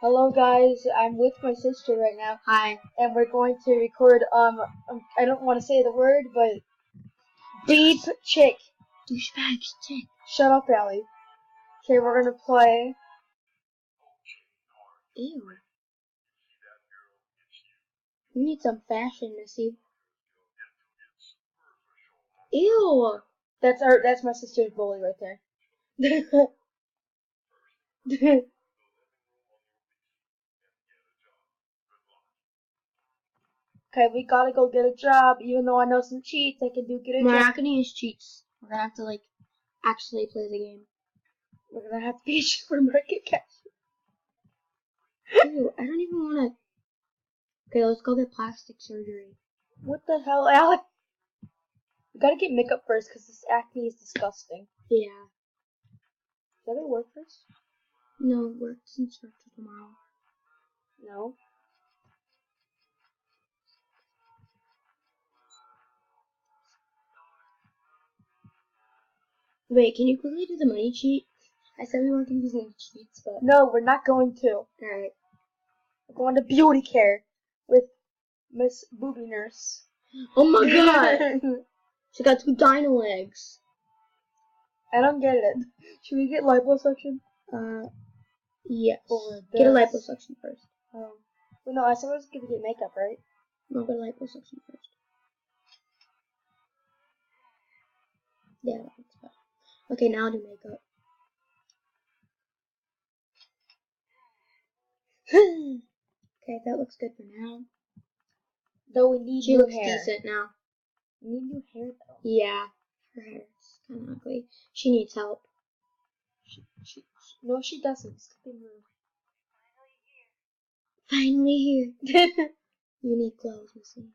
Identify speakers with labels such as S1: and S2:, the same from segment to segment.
S1: Hello guys, I'm with my sister right now,
S2: Hi.
S1: and we're going to record, I don't want to say the word, but Deep Chick.
S2: DoucheBags, chick.
S1: Shut up, Allie. Okay, we're gonna play.
S2: Ew. You need some fashion, Missy. Ew.
S1: That's my sister's bully right there. Okay, we gotta go get a job, even though I know some cheats, I can get a
S2: We're
S1: job.
S2: not gonna use cheats. We're gonna have to, actually play the game.
S1: We're gonna have to be a supermarket cashier.
S2: Ew, I don't even wanna. Okay, let's go get plastic surgery.
S1: What the hell, Allie? We gotta get makeup first, because this acne is disgusting.
S2: Yeah.
S1: Does it work first?
S2: No, work doesn't start till tomorrow.
S1: No.
S2: Wait, can you quickly do the money cheat? I said we weren't gonna use any cheats, but.
S1: No, we're not going to.
S2: Alright.
S1: We're going to beauty care with Miss Booby Nurse.
S2: Oh my god! She got 2 dino legs.
S1: I don't get it. Should we get liposuction?
S2: Yes.
S1: Or
S2: Get a
S1: this?
S2: liposuction first.
S1: Well, no, I said I was gonna get makeup, right?
S2: No, get a liposuction first. Yeah, that's better. Okay, now do makeup. Okay, that looks good for now.
S1: Though we need
S2: She
S1: new
S2: looks
S1: hair.
S2: decent now.
S1: We need new hair though.
S2: Yeah, her hair's kind of ugly. She needs help.
S1: No, she doesn't. Stop being rude.
S2: Finally here. You need clothes, Missy.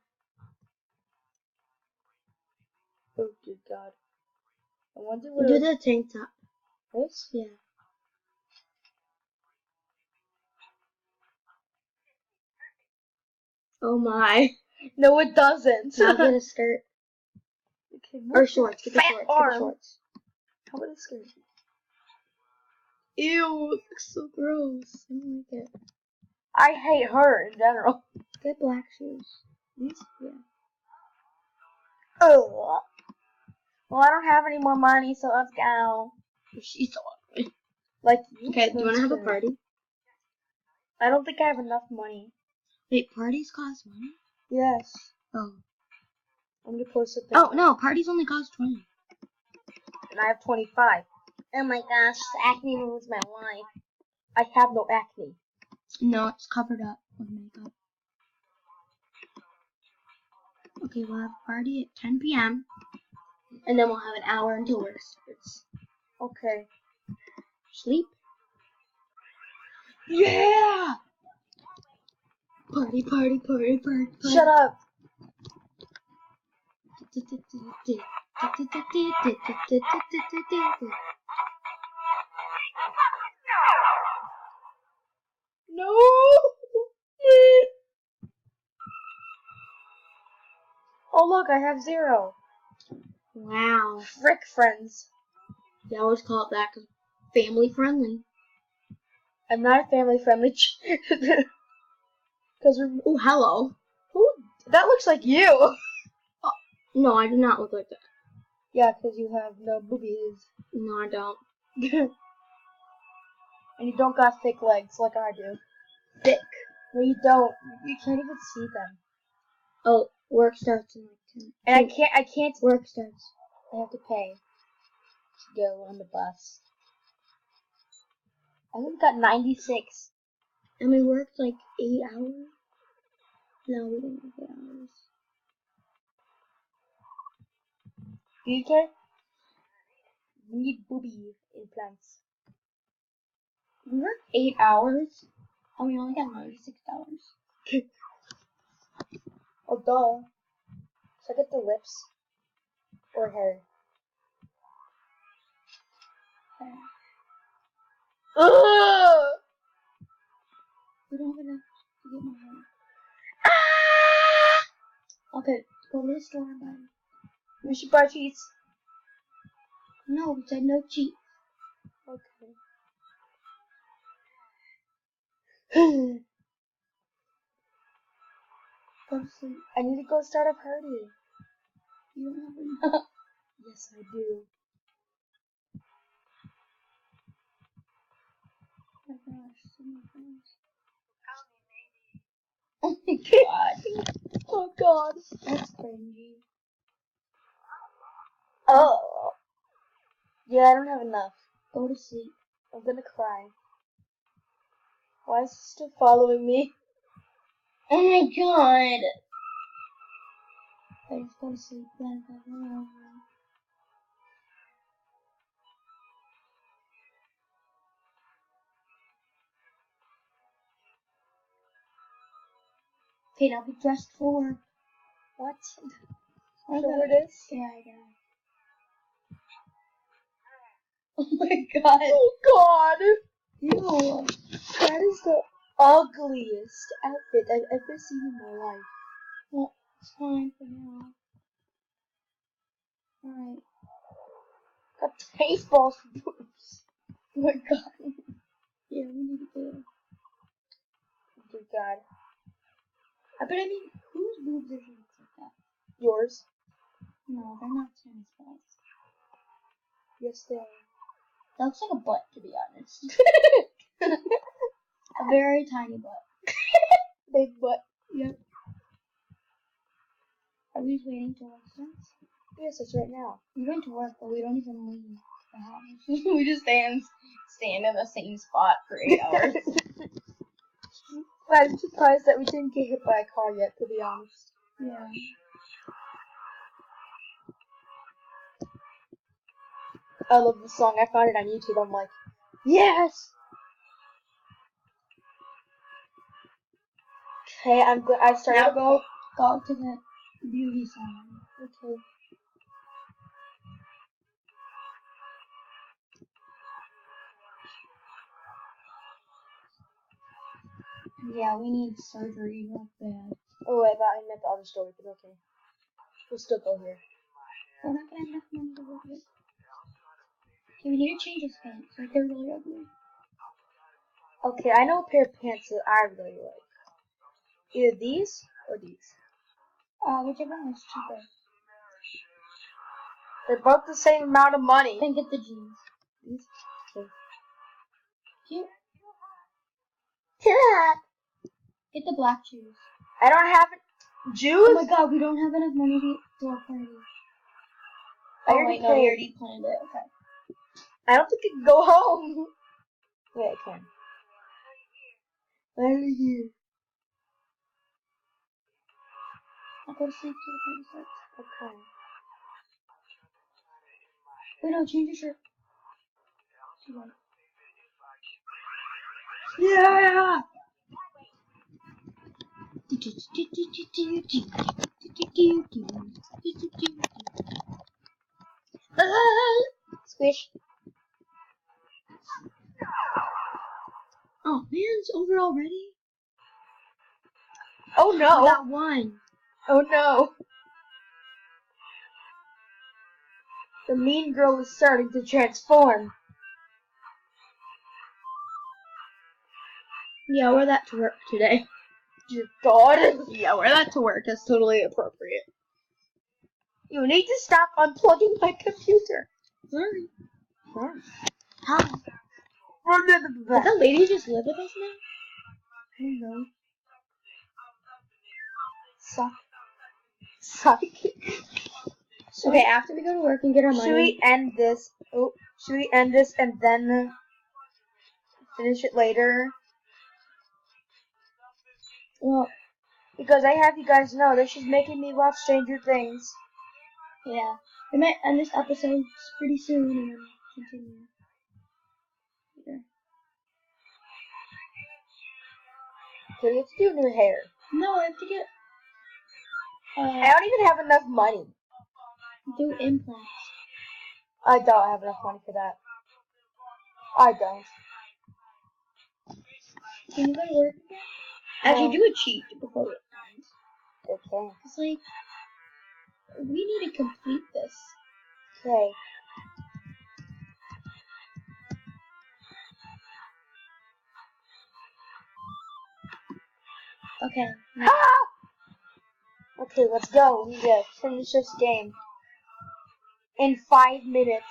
S1: Oh, good God. I wonder what.
S2: Do the tank top.
S1: This?
S2: Yeah. Oh my.
S1: No, it doesn't.
S2: Now get a skirt.
S1: Okay,
S2: Or shorts. Get the
S1: fat
S2: shorts.
S1: arm.
S2: Get the shorts.
S1: How about a skirt?
S2: Ew, it looks so gross. I don't like it.
S1: I hate her in general.
S2: Get black shoes.
S1: These?
S2: Yeah.
S1: Oh. Well, I don't have any more money, so let's go.
S2: She's so ugly.
S1: Like you.
S2: Okay, do you want to have a party?
S1: I don't think I have enough money.
S2: Wait, parties cost money?
S1: Yes.
S2: Oh.
S1: I'm gonna post it.
S2: Oh, no, parties only cost 20.
S1: And I have 25. Oh my gosh, acne ruins my life. I have no acne.
S2: No, it's covered up with makeup. Okay, we'll have a party at 10 p.m. And then we'll have an hour until work starts.
S1: Okay.
S2: Sleep?
S1: Yeah!
S2: Party, party, party, party, party.
S1: Shut up. No! Oh look, I have 0.
S2: Wow.
S1: Frick friends.
S2: They always call it that because family friendly.
S1: I'm not family friendly. Because we're.
S2: Oh, hello.
S1: Who? That looks like you.
S2: Oh, no, I do not look like that.
S1: Yeah, because you have no boobies.
S2: No, I don't.
S1: And you don't got thick legs like I do.
S2: Thick.
S1: No, you don't. You can't even see them.
S2: Oh, work starts in like 10.
S1: And I can't.
S2: Work starts.
S1: I have to pay to go on the bus. I only got 96.
S2: And we worked like 8 hours. No, we didn't work 8 hours.
S1: Do you care? We need booby implants.
S2: We worked 8 hours. And we only got $96.
S1: Oh, duh. Should I get the lips? Or hair? Ugh!
S2: We don't have enough to get my hair.
S1: Ah!
S2: Okay, go to the store and buy them.
S1: We should buy cheese.
S2: No, we said no cheat.
S1: Okay.
S2: Go to sleep.
S1: I need to go start a party.
S2: You don't have enough.
S1: Yes, I do.
S2: Oh my gosh, so many friends. Oh my god.
S1: Oh god.
S2: That's cringy.
S1: Oh. Yeah, I don't have enough.
S2: Go to sleep.
S1: I'm gonna cry. Why is he still following me?
S2: Oh my god. I just go to sleep then. Okay, now be dressed for work.
S1: What?
S2: Okay.
S1: So it is?
S2: Yeah, I know. Oh my god.
S1: Oh god!
S2: Ew.
S1: That is the ugliest outfit I've ever seen in my life.
S2: Well, it's fine for now. Alright.
S1: Got baseball boobs.
S2: Oh my god. Yeah, we need to go.
S1: Dear God.
S2: But I mean, whose boobs are shaped like that?
S1: Yours?
S2: No, they're not tennis balls.
S1: Yes, they are.
S2: That looks like a butt, to be honest. A very tiny butt.
S1: Big butt.
S2: Yep. Are we just waiting till work starts?
S1: Yes, it's right now.
S2: We went to work, but we don't even leave the house. We just stand in the same spot for 8 hours.
S1: I'm surprised that we didn't get hit by a car yet, to be honest.
S2: Yeah.
S1: I love this song. I found it on YouTube. I'm like, yes! Okay, I'm good. I started.
S2: Now go to the beauty salon.
S1: Okay.
S2: Yeah, we need surgery real bad.
S1: Oh, I thought I meant the other story, but okay. We'll still go here.
S2: We're not gonna have enough money to work it. Okay, we need to change his pants. Like, they're really ugly.
S1: Okay, I know a pair of pants that I really like. Either these or these.
S2: Whichever one is cheaper.
S1: They're both the same amount of money.
S2: Then get the jeans.
S1: These? Okay.
S2: Cute.
S1: Yeah.
S2: Get the black shoes.
S1: I don't have Jews?
S2: Oh my god, we don't have enough money to do our party.
S1: I
S2: Oh
S1: already
S2: wait, no, we
S1: paid.
S2: already planned it. Okay.
S1: I don't think I can go home. Wait, I can. Right here.
S2: I'll go to sleep till the party starts.
S1: Okay.
S2: Wait, no, change your shirt. Too late.
S1: Yeah! Squish.
S2: Oh man, it's over already?
S1: Oh no!
S2: We got one.
S1: Oh no! The mean girl is starting to transform.
S2: Yeah, wear that to work today.
S1: Dear God.
S2: Yeah, wear that to work. That's totally appropriate.
S1: You need to stop unplugging my computer.
S2: Sorry.
S1: Sorry.
S2: How? Did
S1: Okay,
S2: that lady just live with us now? I don't know.
S1: Suck.
S2: Okay, after we go to work and get our money.
S1: Should we end this? Oh, should we end this and then finish it later?
S2: Well,
S1: Because I have you guys know that she's making me watch Stranger Things.
S2: yeah. We might end this episode pretty soon and then continue. Later.
S1: Okay, we have to do new hair.
S2: No, I have to get
S1: I don't even have enough money.
S2: do implants.
S1: I don't have enough money for that. I don't.
S2: Can you go to work again? Actually, do a cheat before we end.
S1: Okay.
S2: Cause like, we need to complete this.
S1: Okay.
S2: Okay.
S1: Ah! Okay, let's go. We need to finish this game in 5 minutes.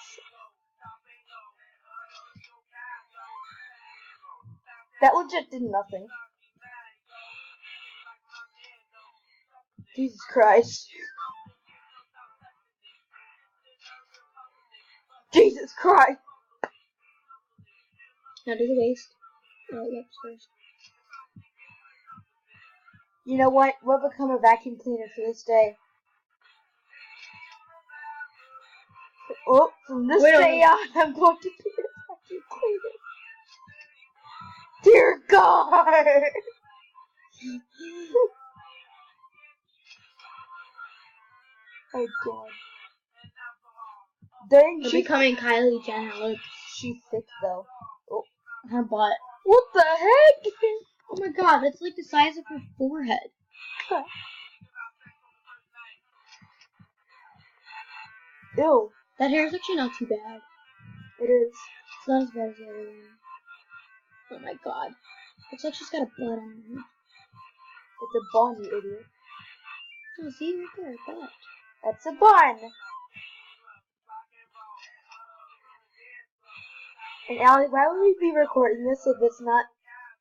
S1: That legit did nothing. Jesus Christ. Jesus Christ.
S2: Now do the waist. Lips first.
S1: You know what? We'll become a vacuum cleaner for this day. Oh, from this day on, I'm going to be a vacuum cleaner. Dear God! Oh God. Dang,
S2: We're becoming Kylie Jenner. Look,
S1: she's thick though. Oh,
S2: her butt.
S1: what the heck?
S2: Oh my God, that's like the size of her forehead.
S1: Ew.
S2: That hair is actually not too bad.
S1: It is.
S2: It's not as bad as the other one. Oh my God. Looks like she's got a blood on her.
S1: It's a bun, you idiot.
S2: Oh, see right there, butt.
S1: That's a bun. And Allie, why would we be recording this if it's not,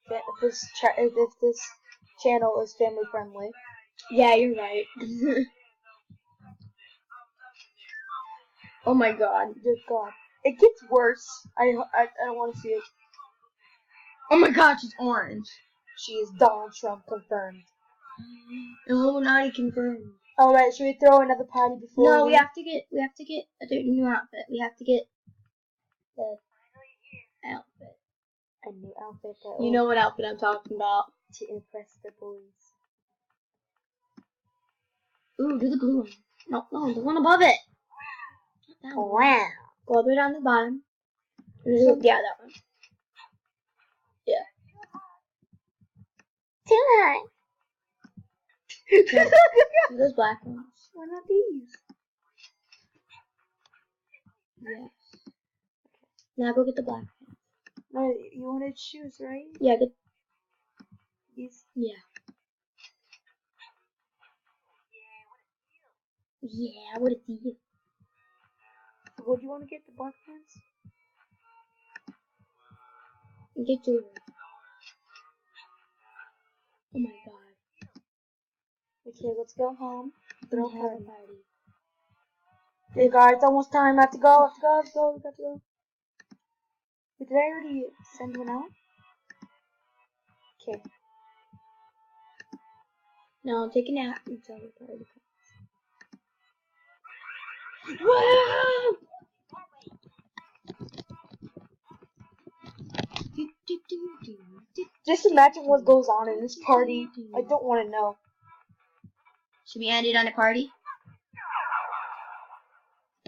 S1: if this channel is family friendly?
S2: Yeah, you're right. Oh my God.
S1: Dear God. It gets worse. I don't want to see it.
S2: Oh my God, she's orange.
S1: She is Donald Trump confirmed.
S2: Illuminati confirmed.
S1: Alright, should we throw another party before
S2: No, we have to get a new outfit. We have to get the outfit.
S1: a new outfit that
S2: You know what outfit I'm talking about.
S1: to impress the boys.
S2: Ooh, do the blue one. No, the one above it. Not that one.
S1: Wow.
S2: Go all the way down to the bottom.
S1: This one?
S2: Yeah, that one. Yeah.
S1: Too high.
S2: Do those black ones.
S1: Why not these?
S2: Yes. Now go get the black ones.
S1: No, you wanted shoes, right?
S2: Yeah, get
S1: These.
S2: yeah. Yeah, what a deal.
S1: What do you want to get? The black ones?
S2: Get yours. Oh my God.
S1: Okay, let's go home. Throw a
S2: Have
S1: party.
S2: a party.
S1: Hey guys, it's almost time. I have to go. We got to go. Wait, did I already send one out? Okay.
S2: Now I'll take a nap until the party comes.
S1: Wow! Just imagine what goes on in this party. I don't want to know.
S2: Should we end it on a party?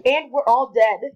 S1: And we're all dead.